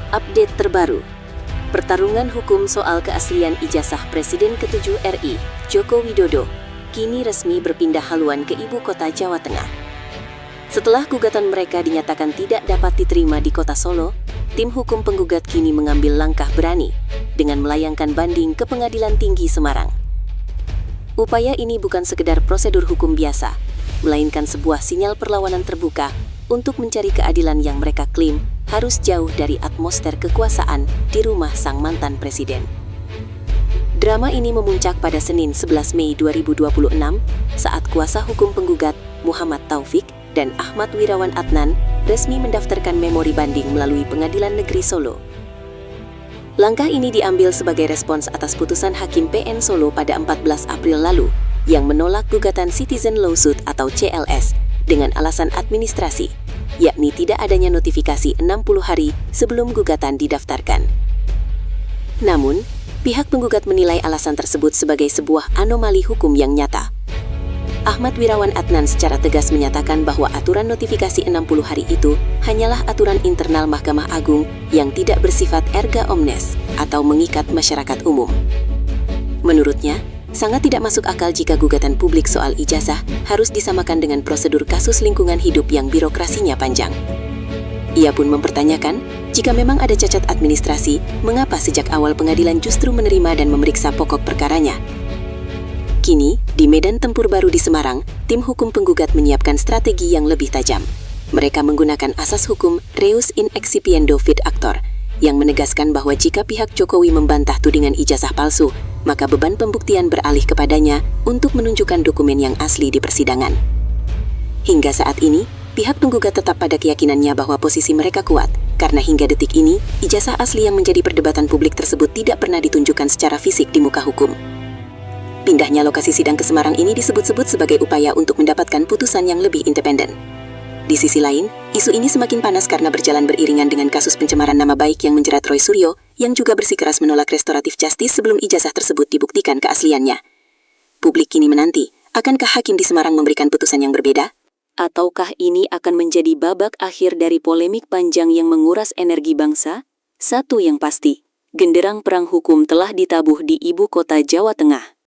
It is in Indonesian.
Update terbaru. Pertarungan hukum soal keaslian ijazah Presiden ke-7 RI, Joko Widodo, kini resmi berpindah haluan ke ibu kota Jawa Tengah. Setelah gugatan mereka dinyatakan tidak dapat diterima di kota Solo, tim hukum penggugat kini mengambil langkah berani dengan melayangkan banding ke Pengadilan Tinggi Semarang. Upaya ini bukan sekedar prosedur hukum biasa, melainkan sebuah sinyal perlawanan terbuka untuk mencari keadilan yang mereka klaim harus jauh dari atmosfer kekuasaan di rumah sang mantan presiden. Drama ini memuncak pada Senin 11 Mei 2026 saat kuasa hukum penggugat Muhammad Taufik dan Ahmad Wirawan Adnan resmi mendaftarkan memori banding melalui Pengadilan Negeri Solo. Langkah ini diambil sebagai respons atas putusan Hakim PN Solo pada 14 April lalu yang menolak gugatan Citizen Lawsuit atau CLS dengan alasan administrasi, yakni tidak adanya notifikasi 60 hari sebelum gugatan didaftarkan. Namun, pihak penggugat menilai alasan tersebut sebagai sebuah anomali hukum yang nyata. Ahmad Wirawan Adnan secara tegas menyatakan bahwa aturan notifikasi 60 hari itu hanyalah aturan internal Mahkamah Agung yang tidak bersifat erga omnes atau mengikat masyarakat umum. Menurutnya, sangat tidak masuk akal jika gugatan publik soal ijazah harus disamakan dengan prosedur kasus lingkungan hidup yang birokrasinya panjang. Ia pun mempertanyakan, jika memang ada cacat administrasi, mengapa sejak awal pengadilan justru menerima dan memeriksa pokok perkaranya? Kini, di medan tempur baru di Semarang, tim hukum penggugat menyiapkan strategi yang lebih tajam. Mereka menggunakan asas hukum reus in excipiendo vid actor, yang menegaskan bahwa jika pihak Jokowi membantah tudingan ijazah palsu, maka beban pembuktian beralih kepadanya untuk menunjukkan dokumen yang asli di persidangan. Hingga saat ini, pihak penggugat tetap pada keyakinannya bahwa posisi mereka kuat, karena hingga detik ini, ijazah asli yang menjadi perdebatan publik tersebut tidak pernah ditunjukkan secara fisik di muka hukum. Pindahnya lokasi sidang ke Semarang ini disebut-sebut sebagai upaya untuk mendapatkan putusan yang lebih independen. Di sisi lain, isu ini semakin panas karena berjalan beriringan dengan kasus pencemaran nama baik yang menjerat Roy Suryo, yang juga bersikeras menolak restoratif justice sebelum ijazah tersebut dibuktikan keasliannya. Publik kini menanti, akankah hakim di Semarang memberikan putusan yang berbeda? Ataukah ini akan menjadi babak akhir dari polemik panjang yang menguras energi bangsa? Satu yang pasti, genderang perang hukum telah ditabuh di ibu kota Jawa Tengah.